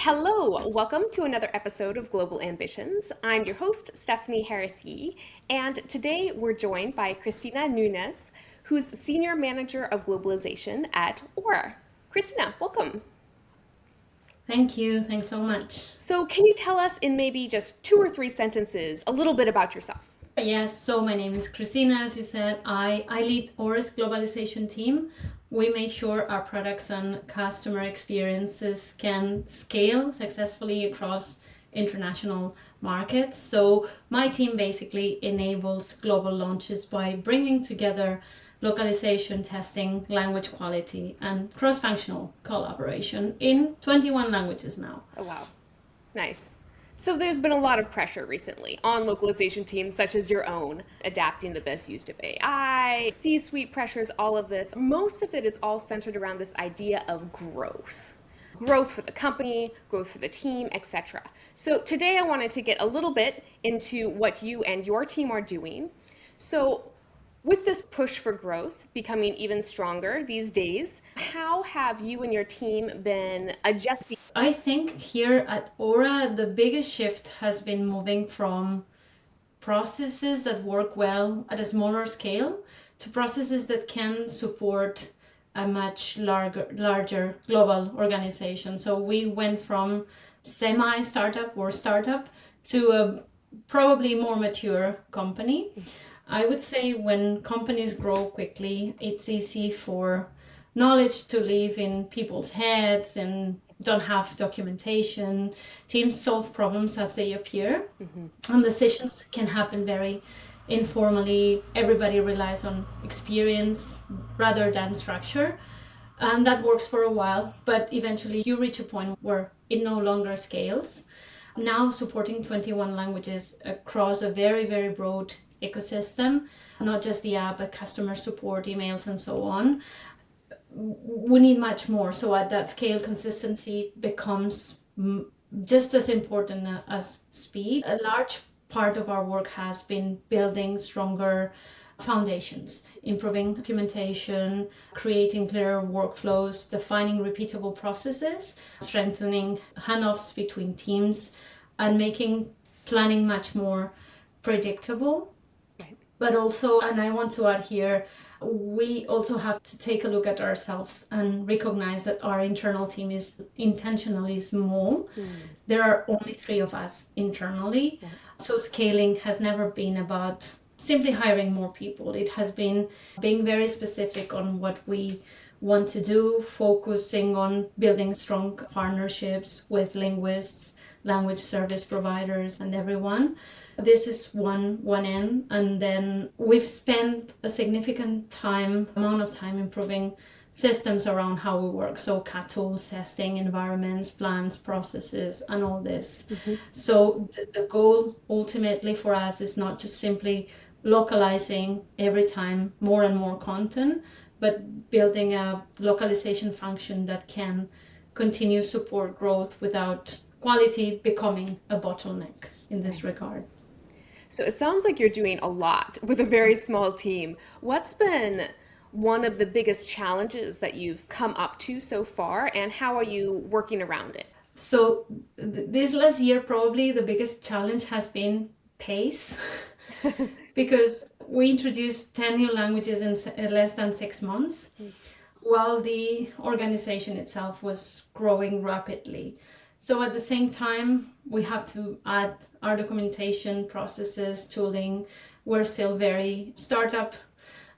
Hello, welcome to another episode of Global Ambitions. I'm your host, Stephanie Harris-Yee, and today we're joined by Cristina Núñez, who's Senior Manager of Globalization at ŌURA. Cristina, welcome. Thank you. Thanks so much. So, can you tell us in maybe just 2 or 3 sentences a little bit about yourself? Yes, so my name is Cristina, as you said. I lead ŌURA's globalization team. We make sure our products and customer experiences can scale successfully across international markets. So my team basically enables global launches by bringing together localization, testing, language quality, and cross-functional collaboration in 21 languages now. Oh, wow. Nice. So there's been a lot of pressure recently on localization teams such as your own, adapting the best use of AI, C-suite pressures, all of this. Most of it is all centered around this idea of growth. Growth for the company, growth for the team, etc. So today I wanted to get a little bit into what you and your team are doing. So with this push for growth becoming even stronger these days, how have you and your team been adjusting? I think here at ŌURA, the biggest shift has been moving from processes that work well at a smaller scale to processes that can support a much larger global organization. So we went from semi-startup or startup to a probably more mature company. I would say when companies grow quickly, it's easy for knowledge to live in people's heads and don't have documentation. Teams solve problems as they appear, and decisions can happen very informally. Everybody relies on experience rather than structure, and that works for a while, but eventually you reach a point where it no longer scales. Now supporting 21 languages across a very, very broad ecosystem, not just the app, but customer support, emails, and so on. We need much more. So at that scale, consistency becomes just as important as speed. A large part of our work has been building stronger foundations, improving documentation, creating clearer workflows, defining repeatable processes, strengthening handoffs between teams, and making planning much more predictable. But also, and I want to add here, we also have to take a look at ourselves and recognize that our internal team is intentionally small. There are only 3 of us internally. So scaling has never been about simply hiring more people. It has been being very specific on what we want to do, focusing on building strong partnerships with linguists, language service providers, and everyone. This is one end, and then we've spent a significant amount of time improving systems around how we work. So CAT tools, testing, environments, plans, processes, and all this. So the goal ultimately for us is not just simply localizing every time more and more content, but building a localization function that can continue support growth without quality becoming a bottleneck in this regard. So it sounds like you're doing a lot with a very small team. What's been one of the biggest challenges that you've come up to so far, and how are you working around it? So this last year, probably the biggest challenge has been pace, because we introduced 10 new languages in less than 6 months, while the organization itself was growing rapidly. So at the same time, we have to add our documentation, processes, tooling. We're still very startup,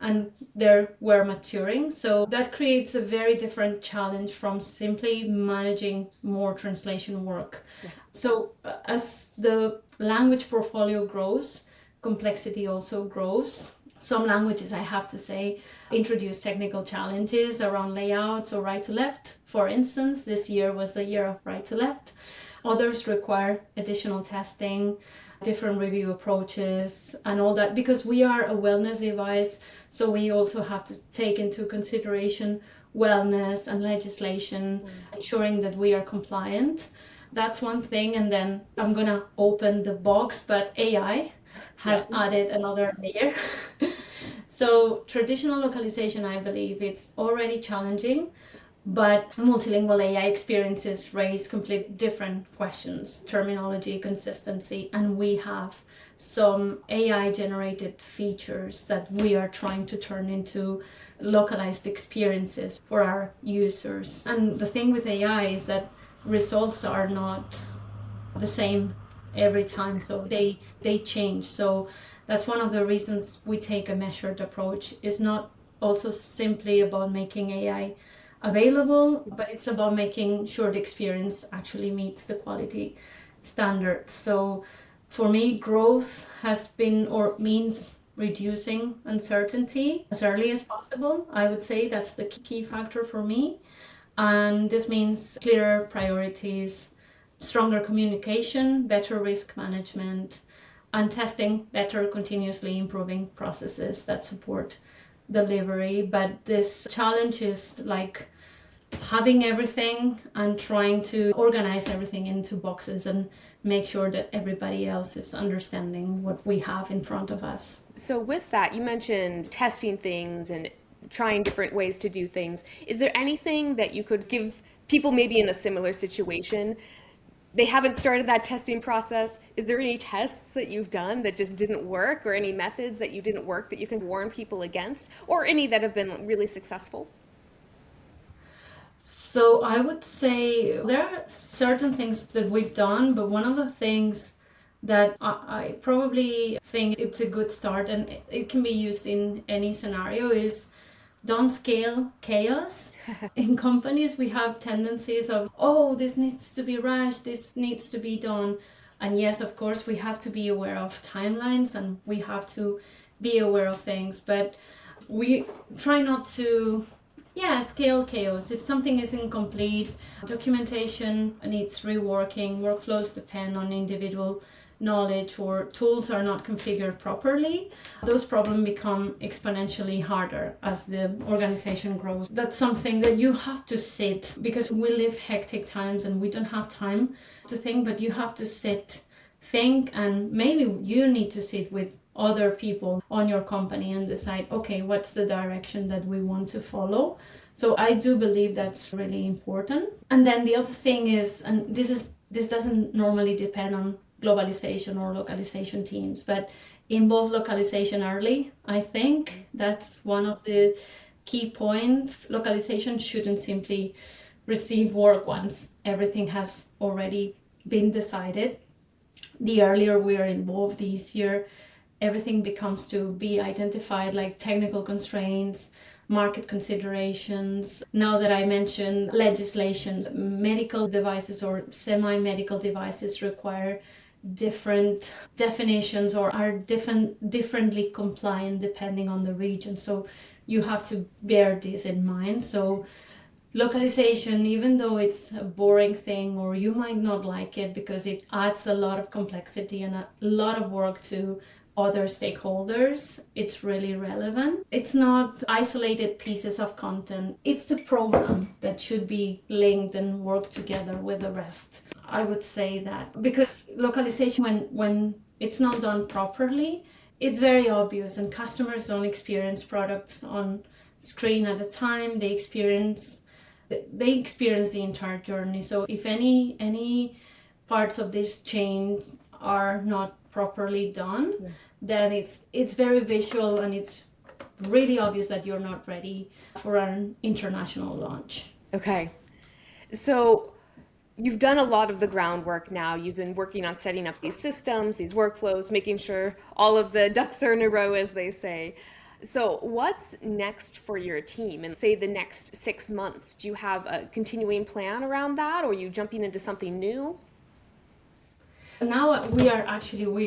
and we're maturing. So that creates a very different challenge from simply managing more translation work. So as the language portfolio grows, complexity also grows. Some languages, I have to say, introduce technical challenges around layouts or right to left. For instance, this year was the year of right to left. Others require additional testing, different review approaches, and all that, because we are a wellness device. So we also have to take into consideration wellness and legislation, ensuring that we are compliant. That's one thing. And then I'm going to open the box, but AI has added another layer. So traditional localization, I believe it's already challenging, But multilingual AI experiences raise completely different questions, terminology, consistency, and we have some AI generated features that we are trying to turn into localized experiences for our users. And the thing with AI is that results are not the same every time, so they change. So that's one of the reasons we take a measured approach. It's not also simply about making AI available, but it's about making sure the experience actually meets the quality standards. So for me, growth has been or means reducing uncertainty as early as possible. I would say that's the key factor for me. And this means clearer priorities, stronger communication, better risk management, and testing better, continuously improving processes that support delivery. But this challenge is like having everything and trying to organize everything into boxes and make sure that everybody else is understanding what we have in front of us. So with that, you mentioned testing things and trying different ways to do things. Is there anything that you could give people maybe in a similar situation? They haven't started that testing process. Is there any tests that you've done that just didn't work, or any methods that you didn't work that you can warn people against, or any that have been really successful? So I would say there are certain things that we've done, but one of the things that I probably think it's a good start and it can be used in any scenario is don't scale chaos. In companies, we have tendencies of, oh, this needs to be rushed, this needs to be done. And yes, of course, we have to be aware of timelines and we have to be aware of things, but we try not to, scale chaos. If something is incomplete, documentation needs reworking, workflows depend on individual knowledge, or tools are not configured properly, those problems become exponentially harder as the organization grows. That's something that you have to sit, because we live hectic times and we don't have time to think, but you have to sit, think, and maybe you need to sit with other people on your company and decide, okay, what's the direction that we want to follow? So I do believe that's really important. And then the other thing is, and this doesn't normally depend on globalization or localization teams, but involve localization early. I think that's one of the key points. Localization shouldn't simply receive work once everything has already been decided. The earlier we are involved, the easier everything becomes to be identified, like technical constraints, market considerations. Now that I mentioned legislations, medical devices or semi-medical devices require different definitions or are differently compliant depending on the region. So you have to bear this in mind. So localization, even though it's a boring thing or you might not like it because it adds a lot of complexity and a lot of work to other stakeholders, it's really relevant. It's not isolated pieces of content. It's a program that should be linked and work together with the rest. I would say that because localization, when it's not done properly, it's very obvious and customers don't experience products on screen at a time. They experience the entire journey. So if any parts of this chain are not properly done, then it's very visual and it's really obvious that you're not ready for an international launch. Okay. So you've done a lot of the groundwork now. You've been working on setting up these systems, these workflows, making sure all of the ducks are in a row, as they say. So what's next for your team in, say, the next 6 months? Do you have a continuing plan around that, or are you jumping into something new? Now we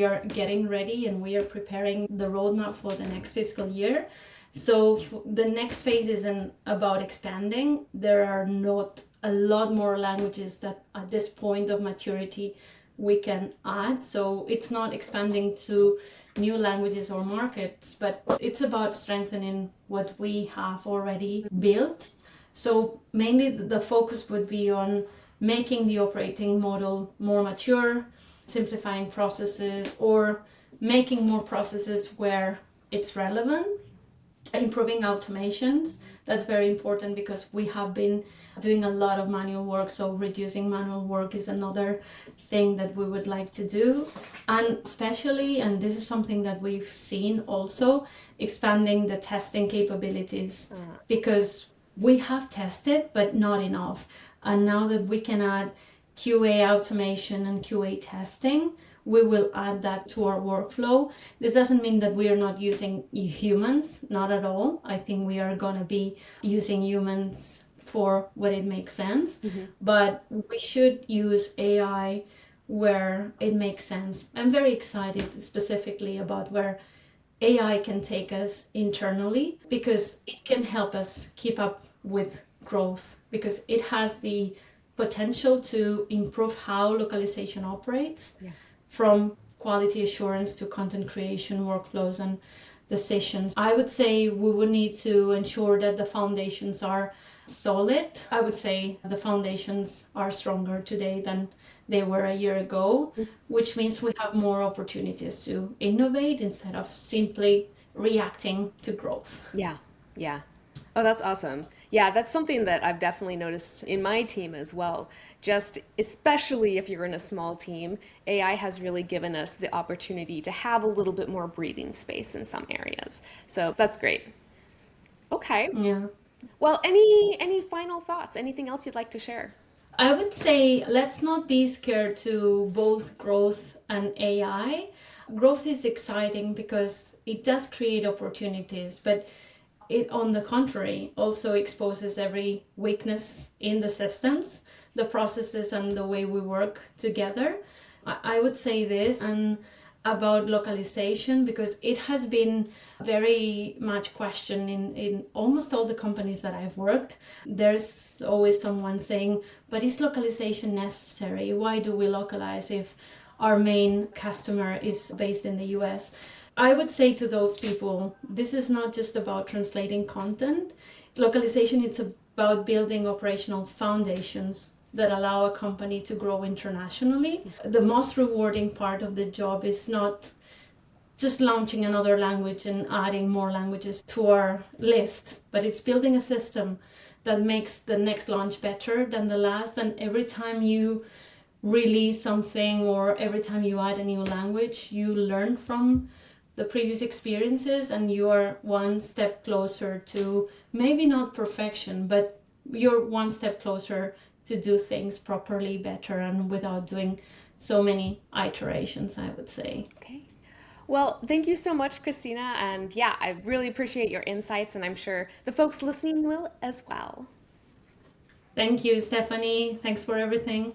are getting ready and we are preparing the roadmap for the next fiscal year. So the next phase isn't about expanding. There are not a lot more languages that at this point of maturity we can add. So it's not expanding to new languages or markets, but it's about strengthening what we have already built. So mainly the focus would be on making the operating model more mature, simplifying processes or making more processes where it's relevant, improving automations That's very important because we have been doing a lot of manual work. So reducing manual work is another thing that we would like to do. And especially, and this is something that we've seen also, expanding the testing capabilities, because we have tested, but not enough. And now that we can add QA automation and QA testing, we will add that to our workflow. This doesn't mean that we are not using humans, not at all. I think we are going to be using humans for what it makes sense, but we should use AI where it makes sense. I'm very excited specifically about where AI can take us internally, because it can help us keep up with growth, because it has the potential to improve how localization operates, from quality assurance to content creation workflows and decisions. I would say we would need to ensure that the foundations are solid. I would say the foundations are stronger today than they were a year ago, which means we have more opportunities to innovate instead of simply reacting to growth. Yeah, yeah. Oh, that's awesome. Yeah, that's something that I've definitely noticed in my team as well. Just especially if you're in a small team, AI has really given us the opportunity to have a little bit more breathing space in some areas. So that's great. Okay. Yeah. Well, any final thoughts? Anything else you'd like to share? I would say let's not be scared to both growth and AI. Growth is exciting because it does create opportunities, but it, on the contrary, also exposes every weakness in the systems, the processes, and the way we work together. I would say this and about localization, because it has been very much questioned in almost all the companies that I've worked. There's always someone saying, but is localization necessary? Why do we localize if our main customer is based in the US? I would say to those people, this is not just about translating content. Localization, it's about building operational foundations that allow a company to grow internationally. The most rewarding part of the job is not just launching another language and adding more languages to our list, but it's building a system that makes the next launch better than the last. And every time you release something or every time you add a new language, you learn from the previous experiences and you are one step closer to maybe not perfection, but you're one step closer to do things properly, better, and without doing so many iterations, I would say. Okay. Well, thank you so much, Christina. And yeah, I really appreciate your insights, and I'm sure the folks listening will as well. Thank you, Stephanie. Thanks for everything.